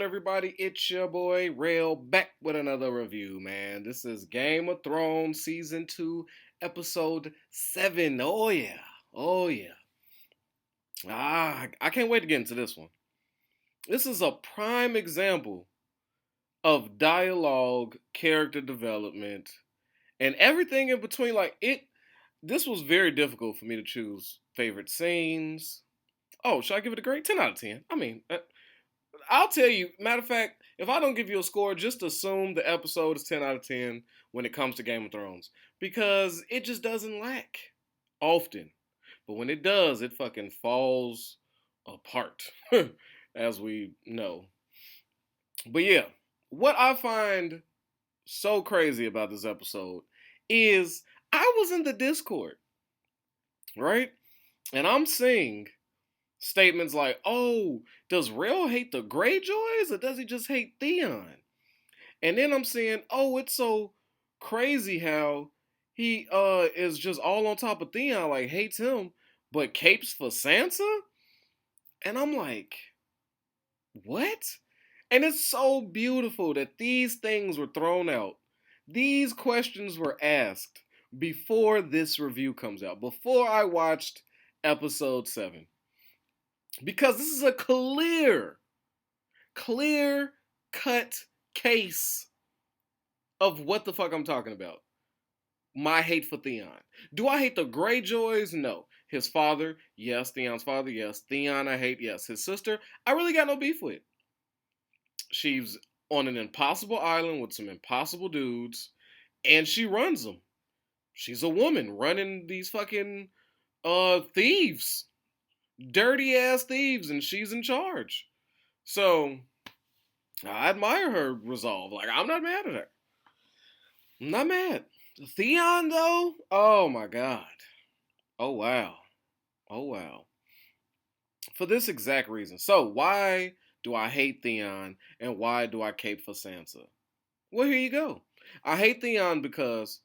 everybody? It's your boy Rail back with another review, man. This is Game of Thrones Season 2, Episode 7. Oh, yeah. Oh, yeah. I can't wait to get into this one. This is a prime example of dialogue, character development, and everything in between. This was very difficult for me to choose favorite scenes. Oh, should I give it a grade? 10 out of 10. I'll tell you, matter of fact, if I don't give you a score, just assume the episode is 10 out of 10 when it comes to Game of Thrones. Because it just doesn't lack often. But when it does, it fucking falls apart, as we know. But yeah, what I find so crazy about this episode is I was in the Discord, right? And I'm seeing statements like, "Oh, does Rail hate the Greyjoys or does he just hate Theon?" And then I'm saying, "Oh, it's so crazy how he is just all on top of Theon, like hates him, but capes for Sansa." And I'm like, "What?" And it's so beautiful that these things were thrown out. These questions were asked before this review comes out, before I watched episode 7. Because this is a clear cut case of what the fuck I'm talking about. My hate for Theon. Do I hate the Greyjoys? No. His father, yes. Theon's father, yes. Theon, I hate, yes. His sister, I really got no beef with. She's on an impossible island with some impossible dudes, and she runs them. She's a woman running these fucking thieves. Dirty ass thieves, and she's in charge. So I admire her resolve. Like, I'm not mad at her. I'm not mad. Theon, though? Oh my god. Oh wow. Oh wow. For this exact reason. So, why do I hate Theon and why do I cape for Sansa? Well, here you go. I hate Theon because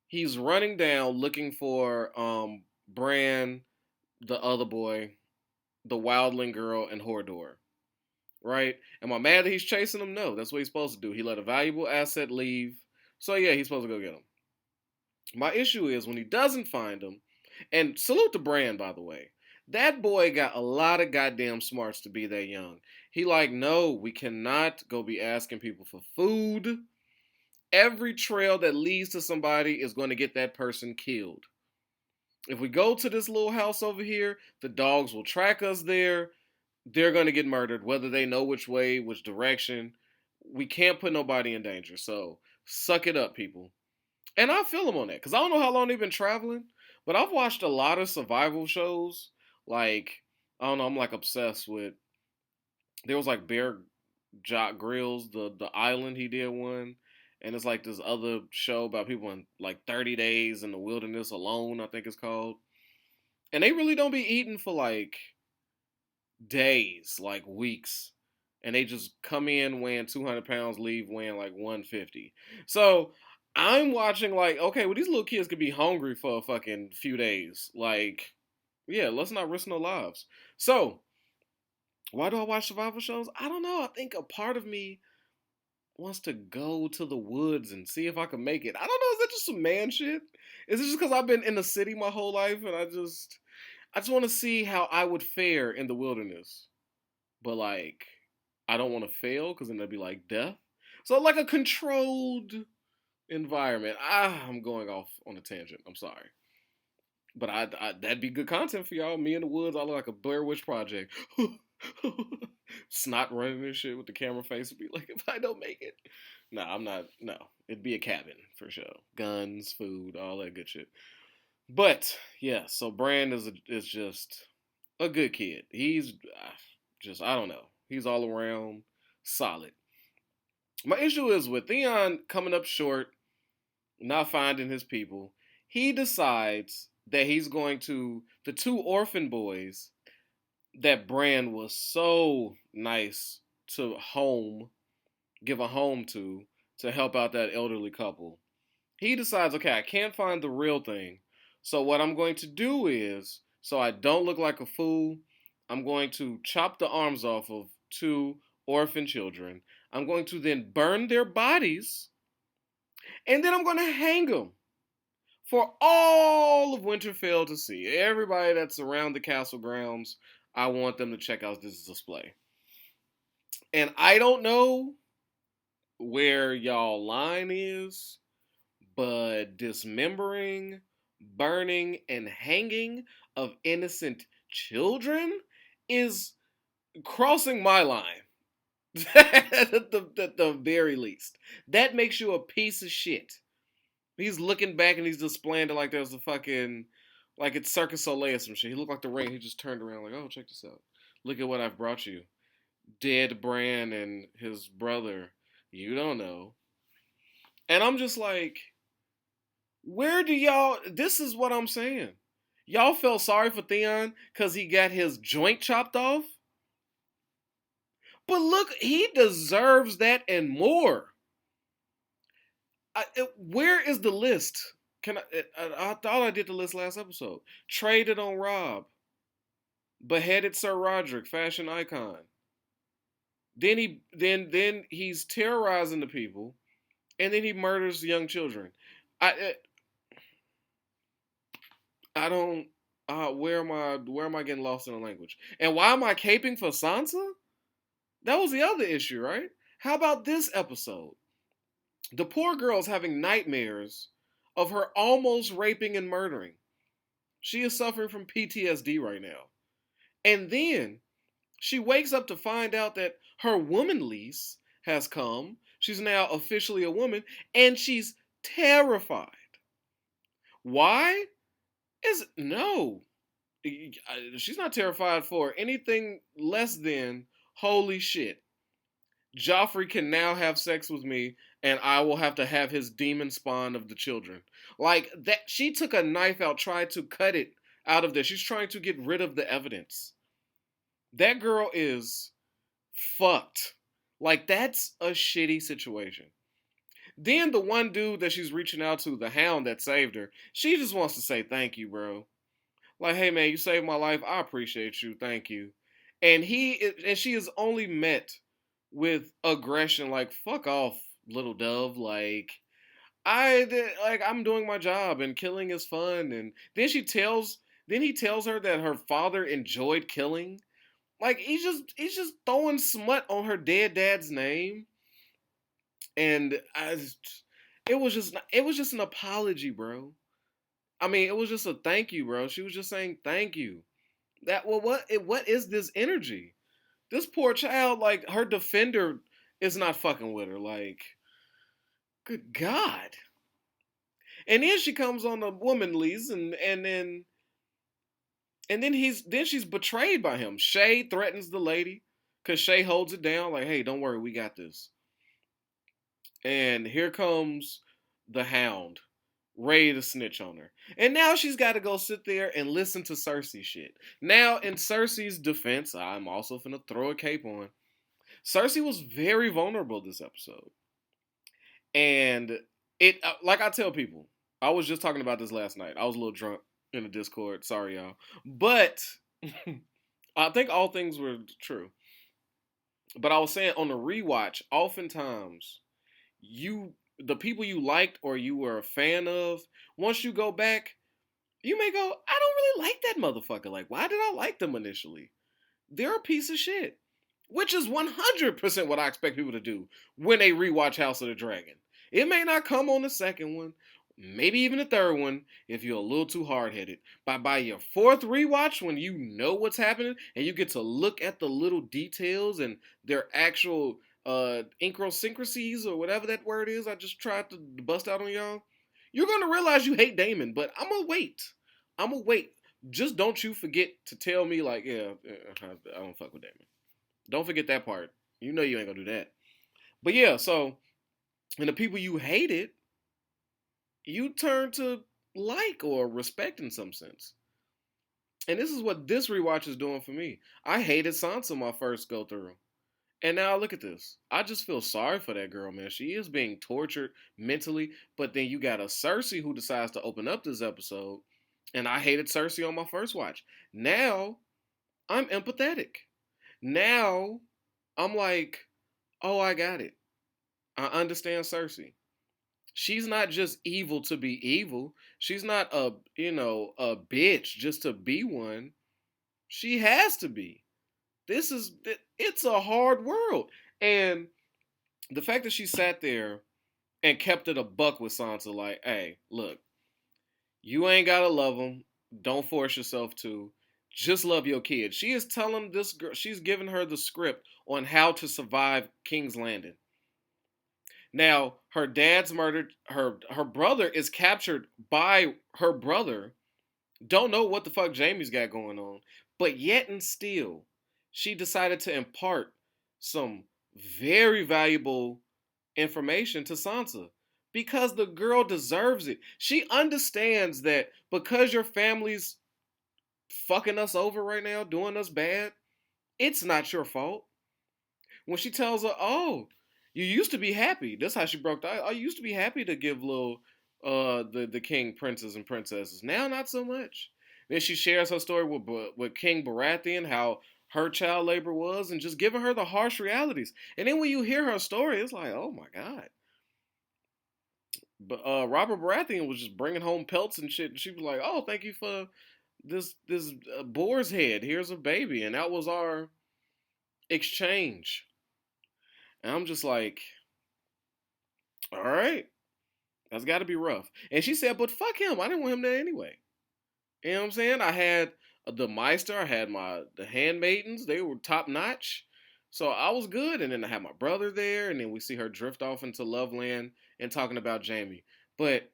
he's running down looking for Bran, the other boy, the Wildling girl, and Hodor. Right? Am I mad that he's chasing him? No, that's what he's supposed to do. He let a valuable asset leave. So yeah, he's supposed to go get him. My issue is when he doesn't find him, and salute to Bran, by the way. That boy got a lot of goddamn smarts to be that young. He like, no, we cannot go be asking people for food. Every trail that leads to somebody is going to get that person killed. If we go to this little house over here, the dogs will track us there. They're going to get murdered, whether they know which way, which direction. We can't put nobody in danger. So suck it up, people. And I feel them on that because I don't know how long they've been traveling, but I've watched a lot of survival shows. Like, I don't know, I'm like obsessed with. There was like Bear Jock Grills, the island he did one, and it's like this other show about people in like 30 days in the wilderness alone, I think it's called. And they really don't be eating for like days, like weeks. And they just come in weighing 200 pounds, leave weighing like 150. So I'm watching like, okay, well, these little kids could be hungry for a fucking few days. Like, yeah, let's not risk no lives. So, why do I watch survival shows? I don't know. I think a part of me wants to go to the woods and see if I can make it. I don't know. Is that just some man shit? Is it just because I've been in the city my whole life and I just want to see how I would fare in the wilderness? But like, I don't want to fail because then that'd be like death. So like a controlled environment. I'm going off on a tangent. I'm sorry. But that'd be good content for y'all. Me in the woods, I look like a Blair Witch Project. Snot running and shit with the camera face would be like, if I don't make it. No, I'm not. No, it'd be a cabin for sure. Guns, food, all that good shit. But yeah, so Brand is just a good kid. He's just I don't know. He's all around solid. My issue is with Theon coming up short, not finding his people. He decides that he's going to the two orphan boys that Bran was so nice to give a home to help out that elderly couple. He decides, okay, I can't find the real thing. So what I'm going to do is, so I don't look like a fool, I'm going to chop the arms off of two orphan children. I'm going to then burn their bodies, and then I'm going to hang them for all of Winterfell to see. Everybody that's around the castle grounds, I want them to check out this display. And I don't know where y'all line is, but dismembering, burning, and hanging of innocent children is crossing my line. at the very least. That makes you a piece of shit. He's looking back and he's displaying it like there's a fucking, like it's Circus Soleil or some shit. He looked like the Ring. He just turned around like, oh, check this out. Look at what I've brought you. Dead Bran and his brother. You don't know. And I'm just like, where do y'all, this is what I'm saying. Y'all felt sorry for Theon because he got his joint chopped off? But look, he deserves that and more. Where is the list? I thought I did the list last episode. Traded on Robb. Beheaded Sir Roderick, fashion icon. Then he's terrorizing the people, and then he murders young children. I don't. Where am I getting lost in the language? And why am I caping for Sansa? That was the other issue, right? How about this episode? The poor girl's having nightmares of her almost raping and murdering. She is suffering from PTSD right now. And then she wakes up to find out that her woman lease has come. She's now officially a woman, and she's terrified. Why? No. She's not terrified for anything less than, holy shit, Joffrey can now have sex with me, and I will have to have his demon spawn of the children. Like that, she took a knife out, tried to cut it out of there. She's trying to get rid of the evidence. That girl is fucked. Like, that's a shitty situation. Then the one dude that she's reaching out to, the hound that saved her, she just wants to say thank you, bro. Like, hey man, you saved my life. I appreciate you. Thank you. And she is only met with aggression, like, fuck off, little dove. Like, I'm doing my job and killing is fun. And then he tells her that her father enjoyed killing. Like, he's just throwing smut on her dead dad's name. And it was just an apology, bro. I mean, it was just a thank you, bro. She was just saying thank you. What is this energy? This poor child, like, her defender is not fucking with her. Like, good God. And then she comes on the woman lease, and then she's betrayed by him. Shay threatens the lady because Shay holds it down, like, hey, don't worry, we got this. And here comes the hound, ready to snitch on her. And now she's got to go sit there and listen to Cersei shit. Now, in Cersei's defense, I'm also finna throw a cape on. Cersei was very vulnerable this episode. And like I tell people, I was just talking about this last night. I was a little drunk in the Discord. Sorry, y'all. But I think all things were true. But I was saying on the rewatch, oftentimes, the people you liked or you were a fan of, once you go back, you may go, I don't really like that motherfucker. Like, why did I like them initially? They're a piece of shit. Which is 100% what I expect people to do when they rewatch House of the Dragon. It may not come on the second one, maybe even the third one, if you're a little too hard-headed. But by your fourth rewatch, when you know what's happening, and you get to look at the little details and their actual idiosyncrasies, or whatever that word is I just tried to bust out on y'all, you're going to realize you hate Daemon. But I'm going to wait. Just don't you forget to tell me, like, yeah, I don't fuck with Daemon. Don't forget that part. You know you ain't gonna do that. But yeah, so, and the people you hated, you turn to like or respect in some sense. And this is what this rewatch is doing for me. I hated Sansa my first go through. And now look at this. I just feel sorry for that girl, man. She is being tortured mentally. But then you got a Cersei who decides to open up this episode. And I hated Cersei on my first watch. Now, I'm empathetic. Now, I'm like, oh, I got it. I understand Cersei. She's not just evil to be evil. She's not a bitch just to be one. She has to be. It's a hard world. And the fact that she sat there and kept it a buck with Sansa, like, hey, look, you ain't gotta love him. Don't force yourself to. Just love your kid. She is telling this girl, she's giving her the script on how to survive King's Landing. Now, her dad's murdered. Her brother is captured by her brother. Don't know what the fuck Jamie's got going on. But yet and still, she decided to impart some very valuable information to Sansa because the girl deserves it. She understands that because your family's fucking us over right now, doing us bad, it's not your fault. When she tells her, "Oh, you used to be happy." That's how she broke down. I used to be happy to give little the king princes and princesses. Now not so much. Then she shares her story with King Baratheon, how her child labor was, and just giving her the harsh realities. And then when you hear her story, it's like, oh my god. But Robert Baratheon was just bringing home pelts and shit, and she was like, "Oh, thank you for this boar's head. Here's a baby," and that was our exchange. And I'm just like, all right, that's got to be rough. And she said, "But fuck him. I didn't want him there anyway." You know what I'm saying? I had the Meister, I had the handmaidens. They were top notch. So I was good. And then I had my brother there. And then we see her drift off into Loveland and talking about Jamie. But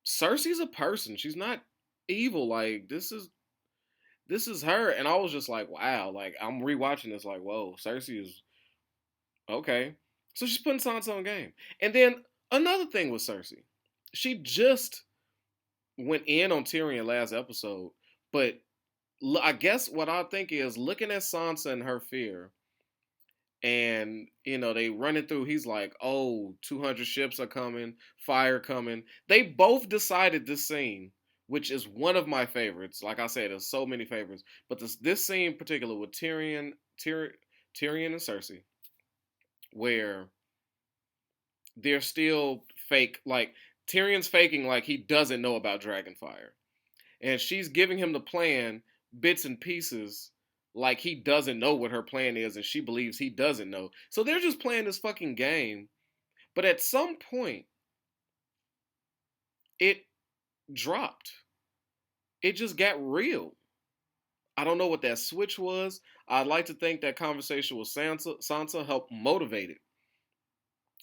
Cersei's a person. She's not evil. Like this is her. And I was just like, wow. Like I'm rewatching this. Like, whoa, Cersei is okay. So she's putting Sansa on game. And then another thing with Cersei, she just went in on Tyrion last episode, but I guess what I think is looking at Sansa and her fear, and they run it through. He's like, "Oh, 200 ships are coming, fire coming." They both decided this scene, which is one of my favorites. Like I said, there's so many favorites, but this scene in particular with Tyrion and Cersei, where they're still fake. Like Tyrion's faking like he doesn't know about Dragonfire, and she's giving him the plan bits and pieces like he doesn't know what her plan is and she believes he doesn't know. So they're just playing this fucking game. But at some point, it dropped. It just got real. I don't know what that switch was. I'd like to think that conversation with Sansa helped motivate it.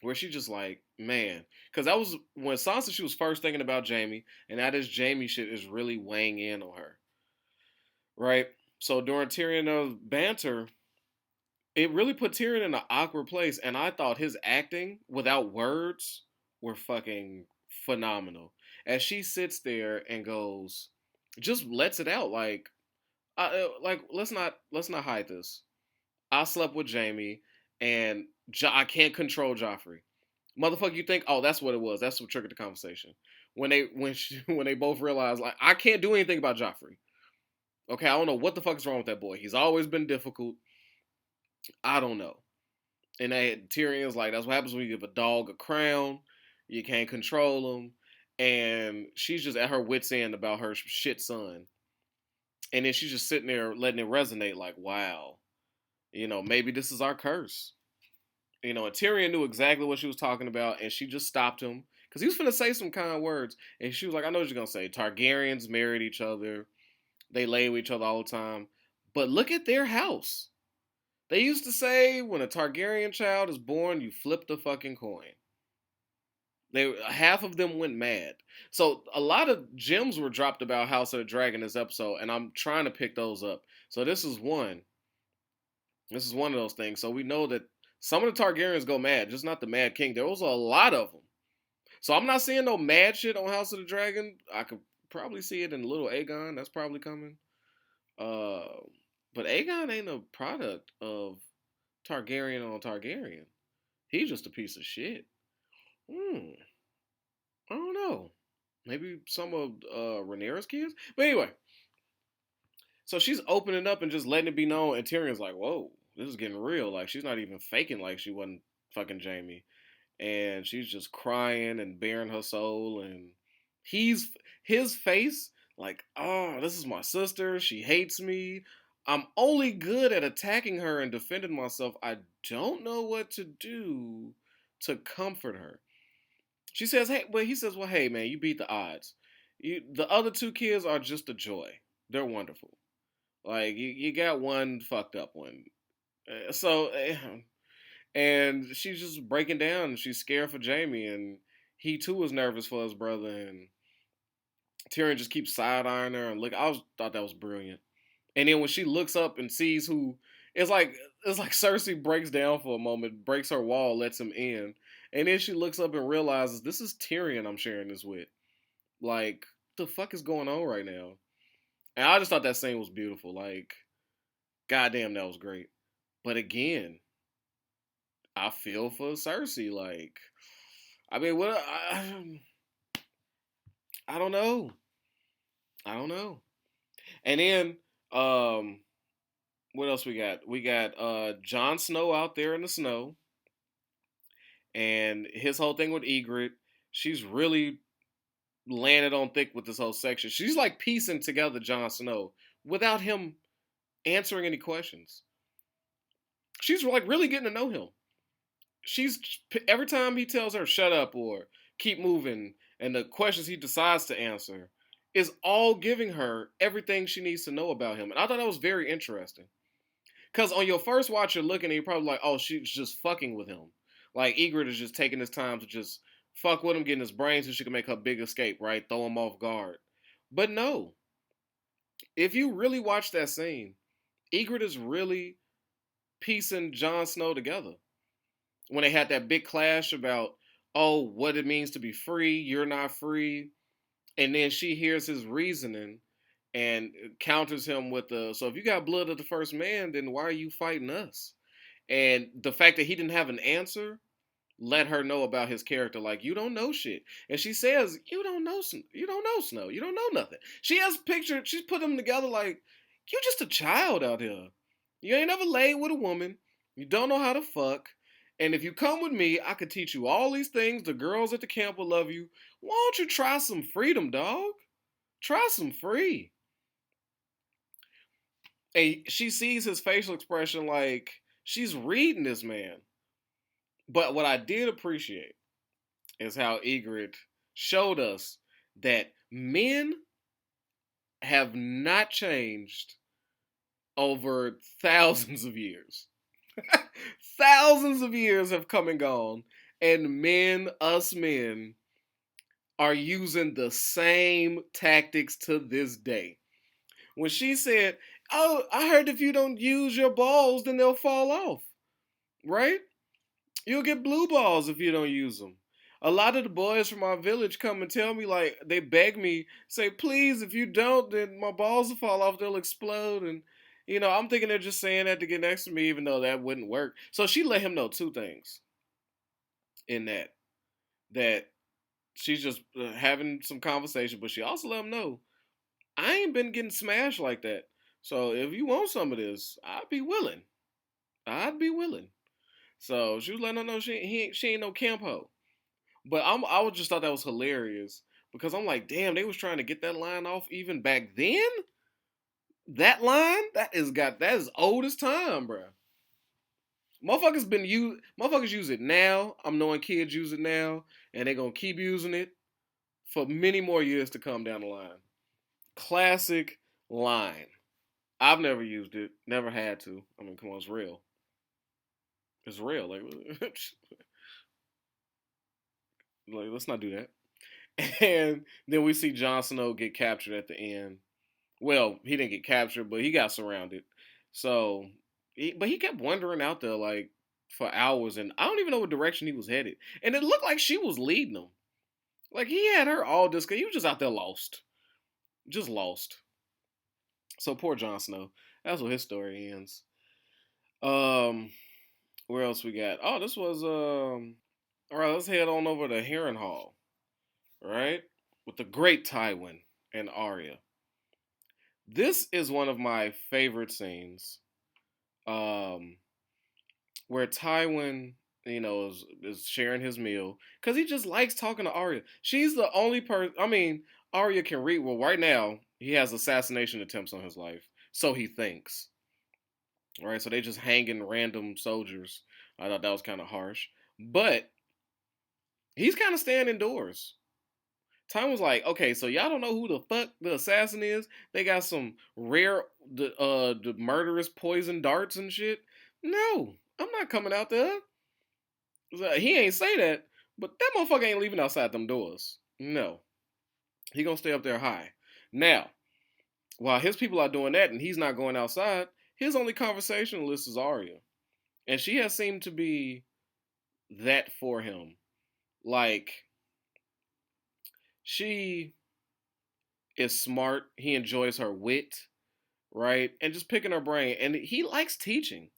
Where she just like, man, because that was when Sansa, she was first thinking about Jamie, and that is Jamie shit is really weighing in on her, right? So during Tyrion's banter, it really put Tyrion in an awkward place, and I thought his acting without words were fucking phenomenal. As she sits there and goes, just lets it out, like let's not hide this. I slept with Jamie, and I can't control Joffrey. Motherfucker, you think, oh, that's what it was. That's what triggered the conversation. When they both realized, like, I can't do anything about Joffrey. Okay, I don't know what the fuck is wrong with that boy. He's always been difficult. I don't know. And Tyrion's like, that's what happens when you give a dog a crown. You can't control him. And she's just at her wit's end about her shit son. And then she's just sitting there letting it resonate like, wow, maybe this is our curse. And Tyrion knew exactly what she was talking about, and she just stopped him. Because he was finna say some kind words. And she was like, I know what you're going to say. Targaryens married each other. They lay with each other all the time. But look at their house. They used to say when a Targaryen child is born, you flip the fucking coin. Half of them went mad. So a lot of gems were dropped about House of the Dragon this episode, and I'm trying to pick those up. So this is one. This is one of those things. So we know that some of the Targaryens go mad, just not the Mad King. There was a lot of them. So I'm not seeing no mad shit on House of the Dragon. I could probably see it in Little Aegon. That's probably coming. But Aegon ain't a product of Targaryen on Targaryen. He's just a piece of shit. I don't know. Maybe some of Rhaenyra's kids? But anyway. So she's opening up and just letting it be known, and Tyrion's like, whoa. this is getting real. Like she's not even faking like she wasn't fucking Jamie, and she's just crying and bearing her soul, and he's his face like, oh, this is my sister. She hates me. I'm only good at attacking her and defending myself. I don't know what to do to comfort her. She says, hey, but he says, well, hey, man, you beat the odds. The other two kids are just a joy. They're wonderful. Like, you got one fucked up one. And she's just breaking down. She's scared for Jamie, and he too was nervous for his brother. And Tyrion just keeps side eyeing her. And look, thought that was brilliant. And then when she looks up and sees who, it's like Cersei breaks down for a moment, breaks her wall, lets him in, and then she looks up and realizes this is Tyrion I'm sharing this with. Like, what the fuck is going on right now? And I just thought that scene was beautiful. Like, goddamn, that was great. But again, I feel for Cersei. Like, I mean, I don't know. I don't know. And then, what else we got? We got Jon Snow out there in the snow, and his whole thing with Ygritte. She's really landed on thick with this whole section. She's like piecing together Jon Snow without him answering any questions. She's like really getting to know him. She's every time he tells her shut up or keep moving, and the questions he decides to answer is all giving her everything she needs to know about him. And I thought that was very interesting. Because on your first watch, you're looking and you're probably like, oh, she's just fucking with him. Like, Ygritte is just taking this time to just fuck with him, getting his brain so she can make her big escape, right? Throw him off guard. But no. If you really watch that scene, Ygritte is really piecing Jon Snow together. When they had that big clash about, oh, what it means to be free, you're not free. And then she hears his reasoning and counters him with the, so if you got blood of the first man, then why are you fighting us? And the fact that he didn't have an answer let her know about his character. Like, you don't know shit. And she says, you don't know Snow. You don't know nothing. She has pictured, she's put them together like, you just a child out here. You ain't never laid with a woman. You don't know how to fuck. And if you come with me, I could teach you all these things. The girls at the camp will love you. Why don't you try some freedom, dog? Try some free. And she sees his facial expression like she's reading this man. But what I did appreciate is how Ygritte showed us that men have not changed over thousands of years. Thousands of years have come and gone, and us men, are using the same tactics to this day. When she said, oh, I heard if you don't use your balls, then they'll fall off, right? You'll get blue balls if you don't use them. A lot of the boys from our village come and tell me, like, they beg me, say, please, if you don't, then my balls will fall off, they'll explode. And, I'm thinking they're just saying that to get next to me, even though that wouldn't work. So she let him know two things in that she's just having some conversation, but she also let him know, I ain't been getting smashed like that. So if you want some of this, I'd be willing. I'd be willing. So she was letting her know she ain't no camp hoe. But I would just thought that was hilarious because I'm like, damn, they was trying to get that line off even back then. That line that is old as time, bro. Motherfuckers use it now. I'm knowing kids use it now, and they're gonna keep using it for many more years to come down the line. Classic line. I've never used it, never had to. I mean, come on, it's real. It's real. Like, like let's not do that. And then we see Jon Snow get captured at the end. Well, he didn't get captured, but he got surrounded. So, but he kept wandering out there like for hours, and I don't even know what direction he was headed. And it looked like she was leading him. Like he had her all this. He was just out there lost, just lost. So poor Jon Snow. That's what his story ends. Um, where else we got? Oh, this was All right, let's head on over to Harrenhal. Right, with the great Tywin and Arya. This is one of my favorite scenes. where Tywin, is sharing his meal because he just likes talking to Arya. She's the only person. I mean, Arya can read. Well, right now he has assassination attempts on his life, so he thinks. Right, so they just hanging random soldiers. I thought that was kind of harsh, but he's kind of staying indoors. Time was like, okay, so y'all don't know who the fuck the assassin is? They got some rare, the murderous poison darts and shit. No, I'm not coming out there. He ain't say that, but that motherfucker ain't leaving outside them doors. No, he gonna stay up there high. Now, while his people are doing that and he's not going outside, his only conversationalist is Arya, and she has seemed to be that for him. Like she is smart. He enjoys her wit, right? And just picking her brain. And he likes teaching.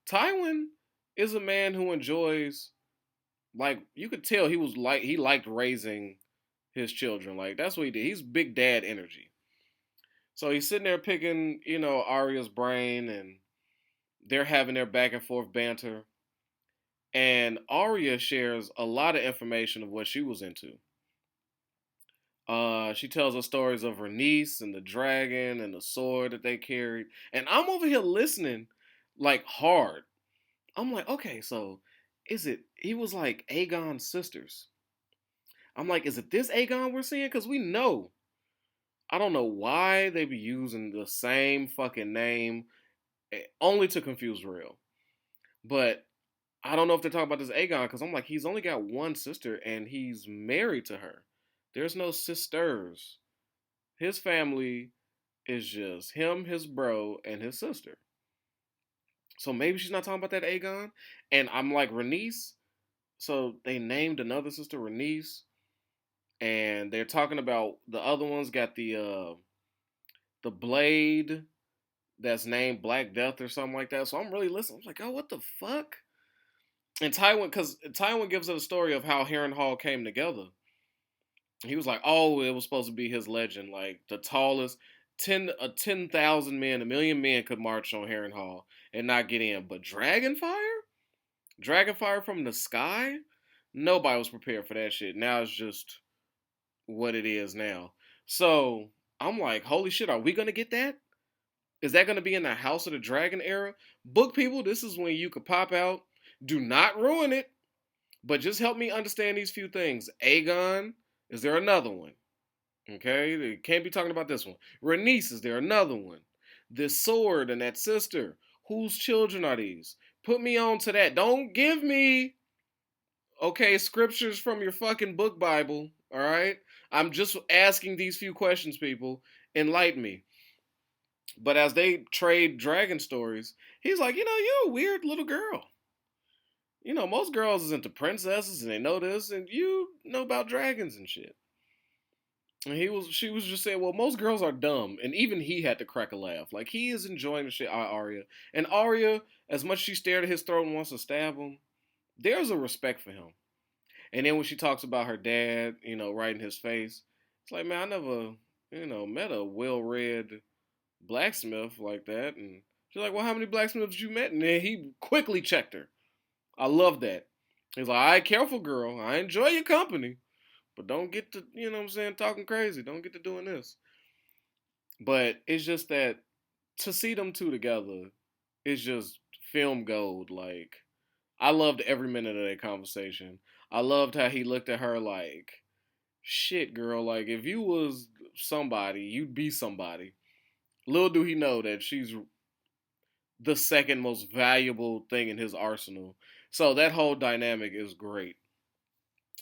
Tywin is a man who enjoys, like, you could tell he liked raising his children. Like, that's what he did. He's big dad energy. So he's sitting there picking, Arya's brain, and they're having their back and forth banter. And Arya shares a lot of information of what she was into. She tells us stories of her niece and the dragon and the sword that they carried. And I'm over here listening like hard. I'm like, okay, so he was like Aegon's sisters. I'm like, is it this Aegon we're seeing? Because we know. I don't know why they be using the same fucking name only to confuse real. But I don't know if they're talking about this Aegon because I'm like, he's only got one sister and he's married to her. There's no sisters. His family is just him, his bro, and his sister. So maybe she's not talking about that Aegon. And I'm like, Rhaenys. So they named another sister Rhaenys. And they're talking about the other ones got the blade that's named Black Death or something like that. So I'm really listening. I'm like, oh, what the fuck? And because Tywin gives us a story of how Harrenhal came together. He was like, oh, it was supposed to be his legend, like the tallest 10,000 men, 1,000,000 men could march on Harrenhal and not get in. But Dragonfire from the sky, nobody was prepared for that shit. Now it's just what it is now. So I'm like, holy shit, are we gonna get that? Is that gonna be in the House of the Dragon era? Book people, this is when you could pop out. Do not ruin it, but just help me understand these few things. Aegon, is there another one? Okay, they can't be talking about this one. Rhaenys, is there another one? This sword and that sister, whose children are these? Put me on to that. Don't give me, okay, scriptures from your fucking book Bible, all right? I'm just asking these few questions, people. Enlighten me. But as they trade dragon stories, he's like, you're a weird little girl. Most girls is into princesses and they know this, and you know about dragons and shit. And she was just saying, well, most girls are dumb, and even he had to crack a laugh. Like he is enjoying the shit out of Arya, and Arya, as much as she stared at his throat and wants to stab him, there's a respect for him. And then when she talks about her dad, right in his face, it's like, man, I never, met a well-read blacksmith like that. And she's like, well, how many blacksmiths you met? And then he quickly checked her. I love that. He's like, all right, careful, girl. I enjoy your company. But don't get to, talking crazy. Don't get to doing this. But it's just that to see them two together is just film gold. Like, I loved every minute of that conversation. I loved how he looked at her like, shit, girl. Like, if you was somebody, you'd be somebody. Little do he know that she's the second most valuable thing in his arsenal. So that whole dynamic is great.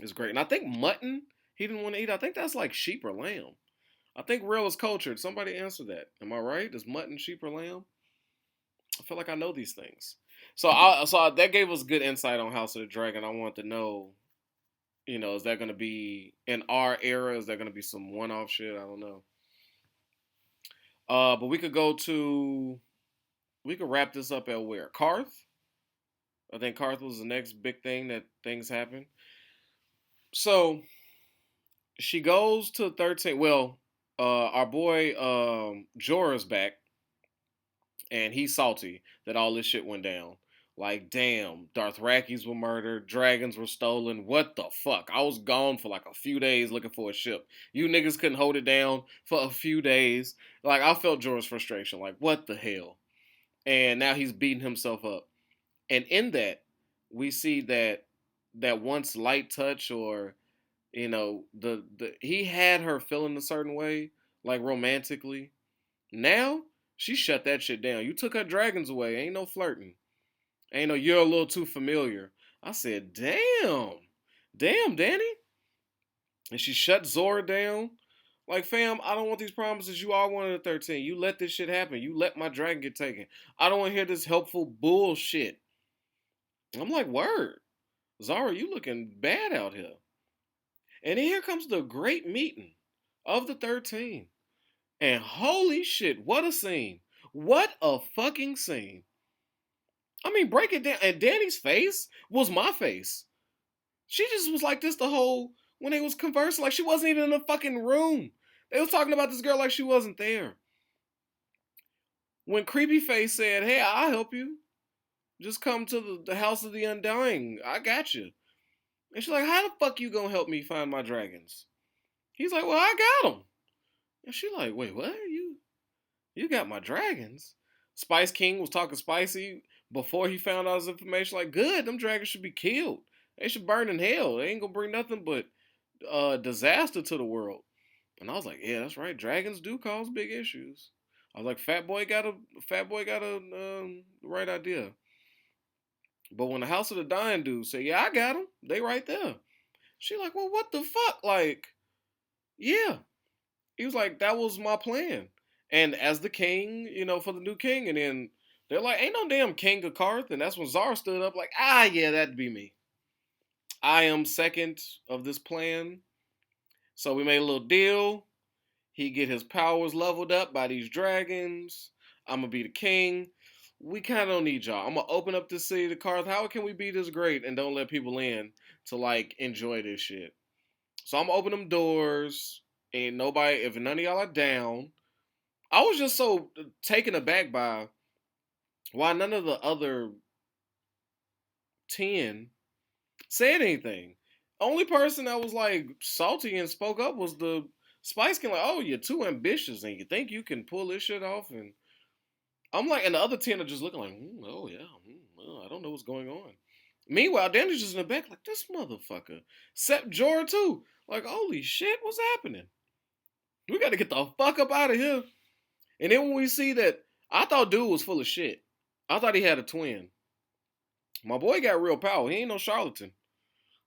It's great. And I think mutton he didn't want to eat. I think that's like sheep or lamb. I think real is cultured. Somebody answer that. Am I right? Is mutton sheep or lamb? I feel like I know these things. So that gave us good insight on House of the Dragon. I want to know, is that going to be in our era? Is that going to be some one-off shit? I don't know. But we could wrap this up at where? Karth? I think Karth was the next big thing that things happen. So she goes to 13. Well, our boy Jorah's back, and he's salty that all this shit went down. Like, damn, Dothrakis were murdered, dragons were stolen. What the fuck? I was gone for like a few days looking for a ship. You niggas couldn't hold it down for a few days. Like, I felt Jorah's frustration. Like, what the hell? And now he's beating himself up. And in that, we see that once light touch, or the he had her feeling a certain way, like romantically. Now she shut that shit down. You took her dragons away. Ain't no flirting. Ain't no, you're a little too familiar. I said, damn, Danny. And she shut Zora down. Like, fam, I don't want these promises. You all wanted a 13. You let this shit happen. You let my dragon get taken. I don't want to hear this helpful bullshit. I'm like, word. Zara, you looking bad out here. And then here comes the great meeting of the 13. And holy shit, what a scene. What a fucking scene. I mean, break it down. And Danny's face was my face. She just was like this the whole, when they was conversing, like she wasn't even in the fucking room. They was talking about this girl like she wasn't there. When Creepy Face said, hey, I'll help you. Just come to the House of the Undying. I got you. And she's like, how the fuck you gonna help me find my dragons? He's like, well, I got them. And she's like, wait, what? You got my dragons? Spice King was talking spicy before he found out his information. Like, good, them dragons should be killed. They should burn in hell. They ain't gonna bring nothing but disaster to the world. And I was like, yeah, that's right. Dragons do cause big issues. I was like, Fat Boy got a right idea. But when the House of the Dying dude said, yeah, I got them. They right there. She like, well, what the fuck? Like, yeah. He was like, that was my plan. And as the king, for the new king, and then they're like, ain't no damn king of Karth. And that's when Zara stood up like, yeah, that'd be me. I am second of this plan. So we made a little deal. He get his powers leveled up by these dragons. I'm going to be the king. We kind of don't need y'all. I'm going to open up this city to Karth. How can we be this great and don't let people in to, like, enjoy this shit? So I'm going to open them doors. And nobody, if none of y'all are down. I was just so taken aback by why none of the other 10 said anything. Only person that was like salty and spoke up was the Spice King. Like, oh, you're too ambitious and you think you can pull this shit off. And I'm like, and the other 10 are just looking like, oh yeah, well, I don't know what's going on. Meanwhile, Danny's just in the back like, this motherfucker. Except Jorah too. Like, holy shit, what's happening? We got to get the fuck up out of here. And then when we see that, I thought dude was full of shit. I thought he had a twin. My boy got real power. He ain't no charlatan.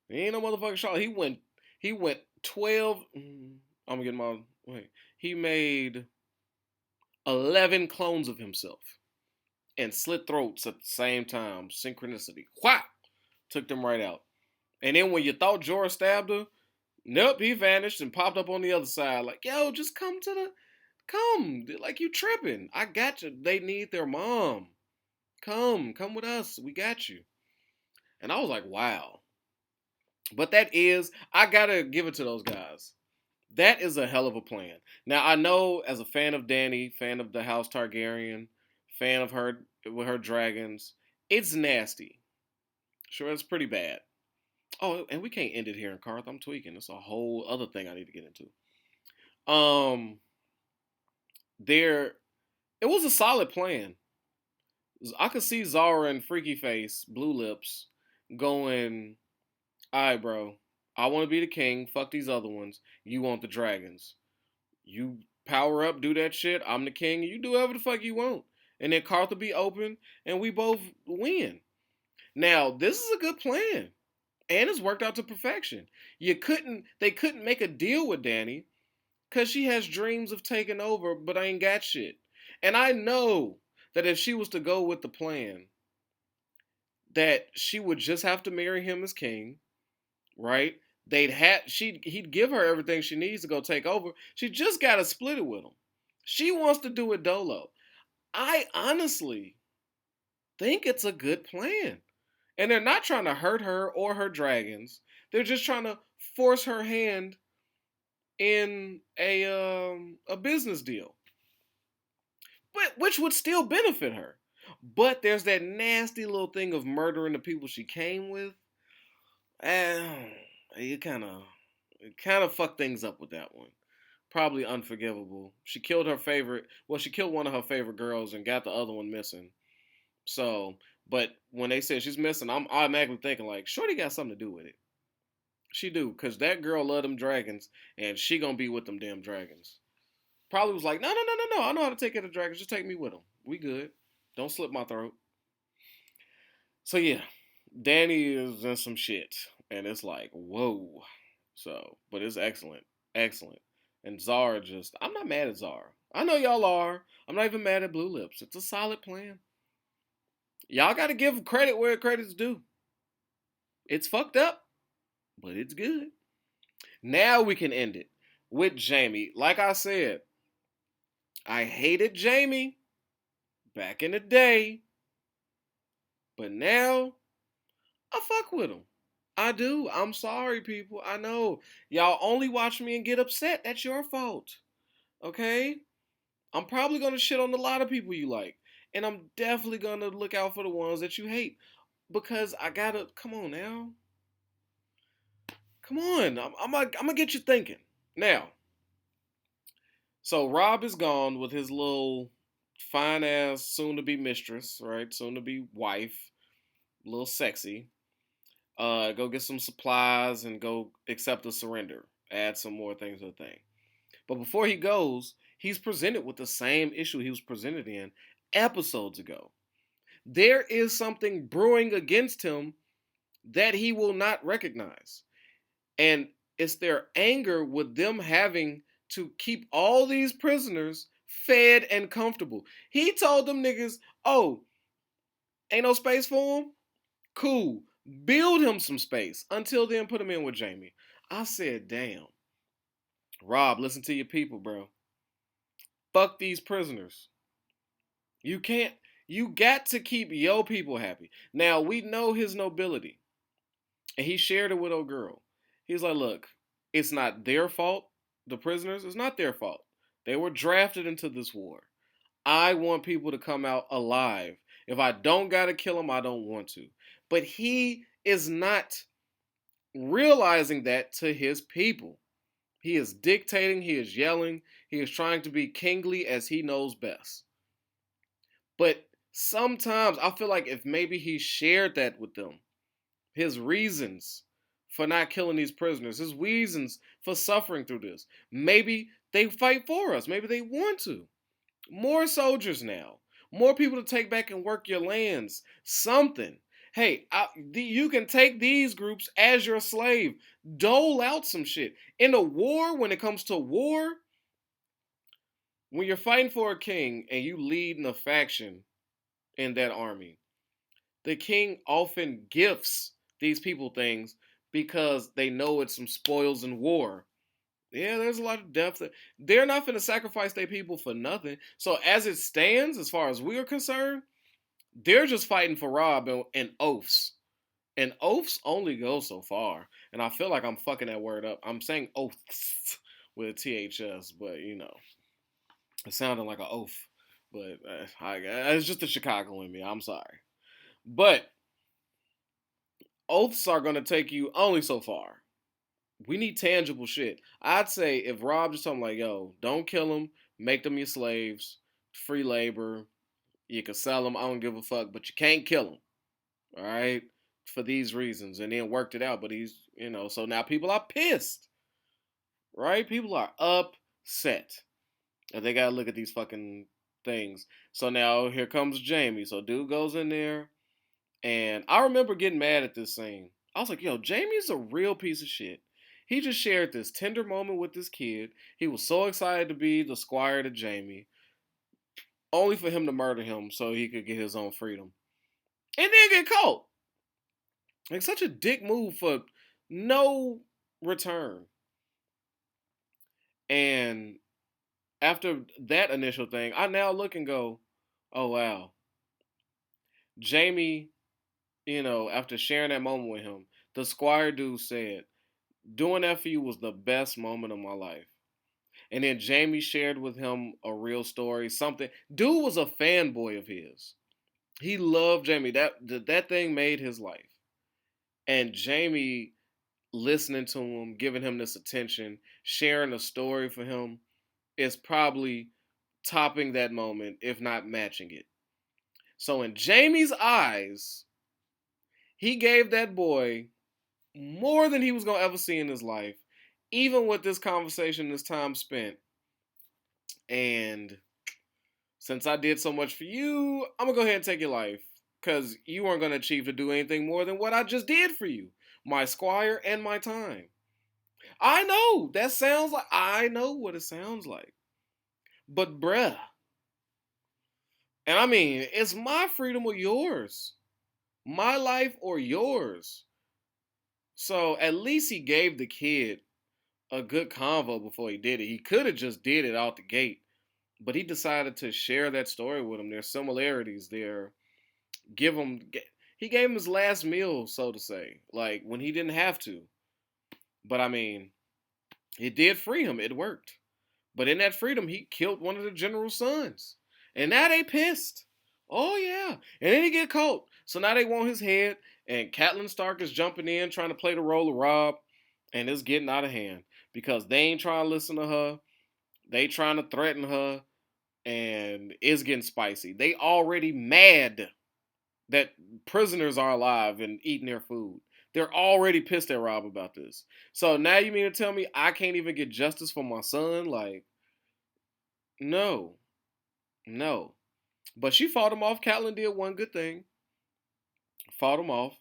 He ain't no motherfucking charlatan. He went 12. I'm gonna get my wait. He made 11 clones of himself and slit throats at the same time. Synchronicity. Whap! Took them right out. And then when you thought Jorah stabbed her, nope, he vanished and popped up on the other side. Like, yo, just come. Like, you tripping. I got you. They need their mom. Come with us. We got you. And I was like, wow. But I gotta give it to those guys. That is a hell of a plan. Now, I know as a fan of Dany, fan of the House Targaryen, fan of her with her dragons, it's nasty. Sure, it's pretty bad. Oh, and we can't end it here in Karth. I'm tweaking. It's a whole other thing I need to get into. It was a solid plan. I could see Zara and Freaky Face, Blue Lips, going, all right, bro, I want to be the king. Fuck these other ones. You want the dragons. You power up, do that shit. I'm the king. You do whatever the fuck you want. And then Karth will be open, and we both win. Now, this is a good plan. And it's worked out to perfection. They couldn't make a deal with Dany because she has dreams of taking over, but I ain't got shit. And I know that if she was to go with the plan, that she would just have to marry him as king, right? He'd give her everything she needs to go take over. She just got to split it with him. She wants to do it dolo. I honestly think it's a good plan. And they're not trying to hurt her or her dragons. They're just trying to force her hand in a business deal, but which would still benefit her. But there's that nasty little thing of murdering the people she came with. And it kind of fucked things up with that one. Probably unforgivable. She killed her favorite. Well, she killed one of her favorite girls and got the other one missing. So, but when they said she's missing, I'm automatically thinking like, Shorty got something to do with it. She do, cause that girl love them dragons, and she gonna be with them damn dragons. Probably was like, no, no, no, no, no. I know how to take care of the dragons. Just take me with them. We good. Don't slip my throat. So yeah, Danny is in some shit, and it's like, whoa. So, but it's excellent, excellent. And Zara I'm not mad at Zara. I know y'all are. I'm not even mad at Blue Lips. It's a solid plan. Y'all got to give credit where credit's due. It's fucked up, but it's good. Now we can end it with Jamie. Like I said, I hated Jamie back in the day, but now I fuck with him. I do. I'm sorry, people. I know. Y'all only watch me and get upset. That's your fault. Okay? I'm probably going to shit on a lot of people you like. And I'm definitely going to look out for the ones that you hate. Because I gotta, come on now. Come on. I'm gonna get you thinking. Now, so Rob is gone with his little fine ass soon to be mistress, right? Soon to be wife. A little sexy. Go get some supplies and go accept the surrender. Add some more things to the thing. But before he goes, he's presented with the same issue he was presented in episodes ago. There is something brewing against him that he will not recognize. And it's their anger with them having to keep all these prisoners fed and comfortable. He told them niggas, oh, ain't no space for him? Cool. Build him some space. Until then, put him in with Jamie. I said, damn. Rob, listen to your people, bro. Fuck these prisoners. You can't, you got to keep your people happy. Now, we know his nobility. And he shared it with old girl. He's like, look, it's not their fault. The prisoners, it's not their fault. They were drafted into this war. I want people to come out alive. If I don't gotta kill them, I don't want to. But he is not realizing that to his people. He is dictating, he is yelling, he is trying to be kingly as he knows best. But sometimes I feel like if maybe he shared that with them, his reasons for not killing these prisoners, his reasons for suffering through this, maybe they fight for us. Maybe they want to. More soldiers now. More people to take back and work your lands. Something. Hey, you can take these groups as your slave. Dole out some shit. In a war, when it comes to war, when you're fighting for a king and you lead in a faction in that army, the king often gifts these people things because they know it's some spoils in war. Yeah, there's a lot of depth. They're not going to sacrifice their people for nothing. So as it stands, as far as we are concerned, they're just fighting for Rob and oaths. And oaths only go so far. And I feel like I'm fucking that word up. I'm saying oaths with a THS, but you know, it sounded like an oath. But it's just the Chicago in me. I'm sorry. But oaths are going to take you only so far. We need tangible shit. I'd say if Rob just told him like, yo, don't kill them, make them your slaves, free labor, you can sell them, I don't give a fuck, but you can't kill them. All right? For these reasons. And then worked it out, but he's, so now people are pissed. Right? People are upset. And they gotta look at these fucking things. So now here comes Jamie. So dude goes in there. And I remember getting mad at this scene. I was like, yo, Jamie's a real piece of shit. He just shared this tender moment with this kid. He was so excited to be the squire to Jamie, only for him to murder him so he could get his own freedom. And then get caught. Like, such a dick move for no return. And after that initial thing, I now look and go, oh, wow. Jamie, after sharing that moment with him, the squire dude said, doing that for you was the best moment of my life. And then Jamie shared with him a real story, something. Dude was a fanboy of his. He loved Jamie. That thing made his life. And Jamie listening to him, giving him this attention, sharing a story for him is probably topping that moment, if not matching it. So in Jamie's eyes, he gave that boy more than he was gonna ever see in his life, even with this conversation, this time spent. And since I did so much for you, I'm gonna go ahead and take your life. Because you weren't gonna achieve to do anything more than what I just did for you. My squire and my time. I know that sounds like I know what it sounds like. But bruh. And I mean, it's my freedom or yours. My life or yours. So at least he gave the kid a good convo before he did it. He could have just did it out the gate, but he decided to share that story with him. There's similarities there. Give him. He gave him his last meal, so to say, like when he didn't have to. But I mean, it did free him. It worked. But in that freedom, he killed one of the general's sons, and now they pissed. Oh yeah, and then he get caught. So now they want his head, and Catelyn Stark is jumping in, trying to play the role of Rob, and it's getting out of hand because they ain't trying to listen to her. They trying to threaten her, and it's getting spicy. They already mad that prisoners are alive and eating their food. They're already pissed at Rob about this. So now you mean to tell me I can't even get justice for my son? Like, no, no. But she fought him off. Catelyn did one good thing. Fought him off.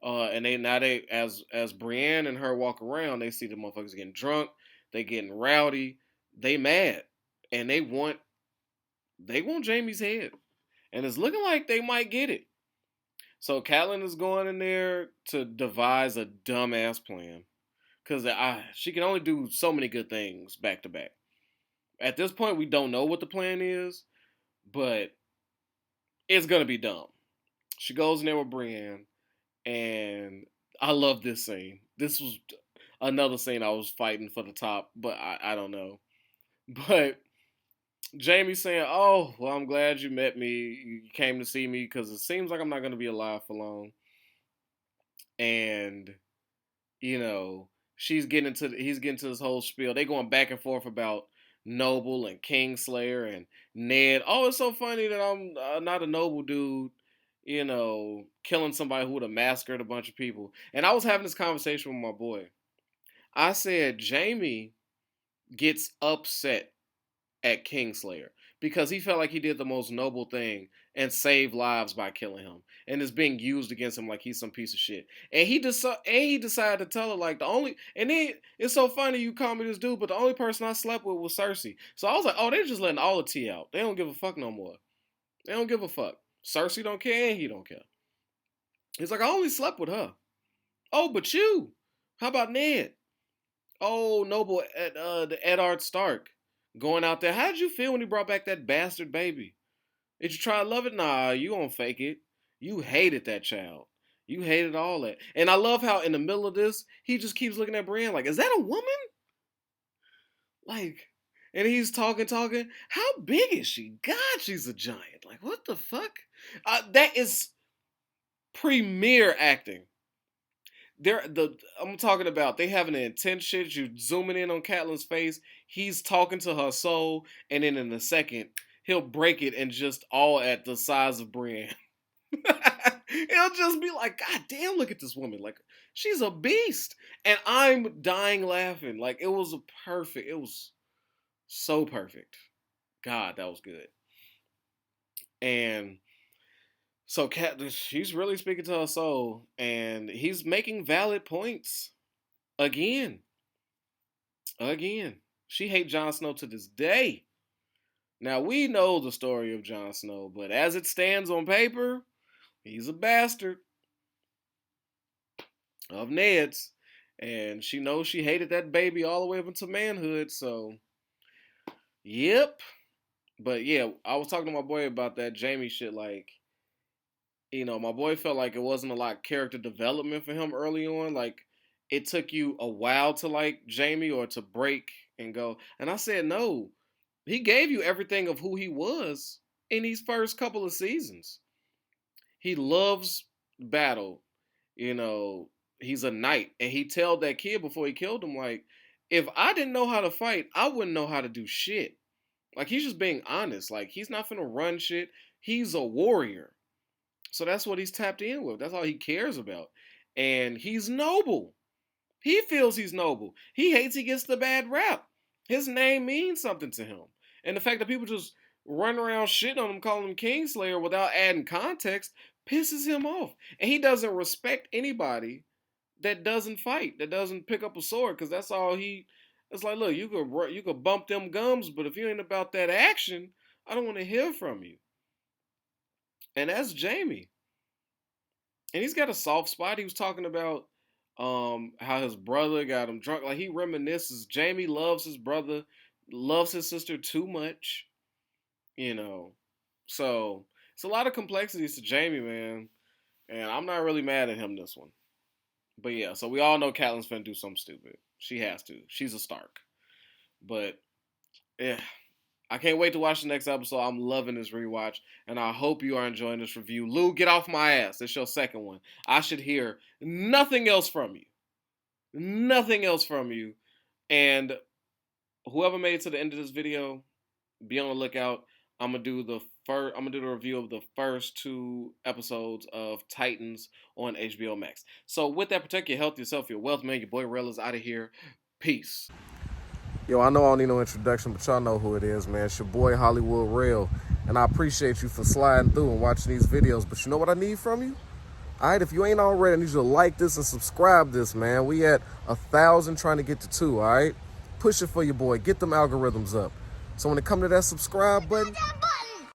And they as Brienne and her walk around, they see the motherfuckers getting drunk, they getting rowdy, they mad. And they want Jamie's head. And it's looking like they might get it. So Catelyn is going in there to devise a dumbass plan. Because she can only do so many good things back to back. At this point, we don't know what the plan is, but it's going to be dumb. She goes in there with Brienne, and I love this scene. This was another scene I was fighting for the top, but I don't know. But Jamie saying, "Oh, well, I'm glad you met me. You came to see me because it seems like I'm not going to be alive for long." And he's getting to this whole spiel. They going back and forth about Noble and Kingslayer and Ned. Oh, it's so funny that I'm not a noble dude, killing somebody who would have massacred a bunch of people. And I was having this conversation with my boy. I said Jamie gets upset at Kingslayer because he felt like he did the most noble thing and saved lives by killing him, and is being used against him like he's some piece of shit. And he decided to tell her like the only. And then it's so funny you call me this dude, but the only person I slept with was Cersei. So I was like, oh, they're just letting all the tea out. They don't give a fuck no more. They don't give a fuck. Cersei don't care and he don't care. He's like, I only slept with her. Oh, but you? How about Ned? Oh, Noble the Eddard Stark going out there. How did you feel when he brought back that bastard baby? Did you try to love it? Nah, you don't fake it. You hated that child. You hated all that. And I love how in the middle of this, he just keeps looking at Brienne like, is that a woman? Like, and he's talking. How big is she? God, she's a giant. Like, what the fuck? That is premier acting. I'm talking about they having an intense shit. You zooming in on Catelyn's face. He's talking to her soul, and then in a second, he'll break it and just all at the size of Brienne. He'll just be like, God damn, look at this woman. Like, she's a beast. And I'm dying laughing. Like, it was so perfect. God, that was good. And so she's really speaking to her soul, and he's making valid points. Again. She hates Jon Snow to this day. Now, we know the story of Jon Snow, but as it stands on paper, he's a bastard of Ned's. And she knows she hated that baby all the way up into manhood, so yep. But yeah, I was talking to my boy about that Jamie shit, like, my boy felt like it wasn't a lot of character development for him early on. Like, it took you a while to like Jamie or to break and go. And I said, no, he gave you everything of who he was in these first couple of seasons. He loves battle. You know, he's a knight. And he told that kid before he killed him, like, if I didn't know how to fight, I wouldn't know how to do shit. Like, he's just being honest. Like, he's not finna run shit. He's a warrior. So that's what he's tapped in with. That's all he cares about. And he's noble. He feels he's noble. He hates he gets the bad rap. His name means something to him. And the fact that people just run around shitting on him, calling him Kingslayer without adding context, pisses him off. And he doesn't respect anybody that doesn't fight, that doesn't pick up a sword, because that's all he. It's like, look, you could bump them gums, but if you ain't about that action, I don't want to hear from you. And that's Jaime. And he's got a soft spot. He was talking about how his brother got him drunk. Like, he reminisces. Jaime loves his brother, loves his sister too much, you know. So it's a lot of complexities to Jaime, man. And I'm not really mad at him this one. But yeah, so we all know Catelyn's finna do something stupid. She has to. She's a Stark. But yeah, I can't wait to watch the next episode. I'm loving this rewatch, and I hope you are enjoying this review. Lou, get off my ass. It's your second one. I should hear nothing else from you. Nothing else from you. And whoever made it to the end of this video, be on the lookout. I'm gonna do the review of the first 2 episodes of Titans on HBO Max. So with that, protect your health, yourself, your wealth, man. Your boy Rel is out of here. Peace. Yo, I know I don't need no introduction, but y'all know who it is, man. It's your boy Hollywood Rel, and I appreciate you for sliding through and watching these videos. But you know what I need from you? All right, if you ain't already, I need you to like this and subscribe this, man. We at 1,000 trying to get to 2, all right? Push it for your boy. Get them algorithms up. So when it come to that subscribe button,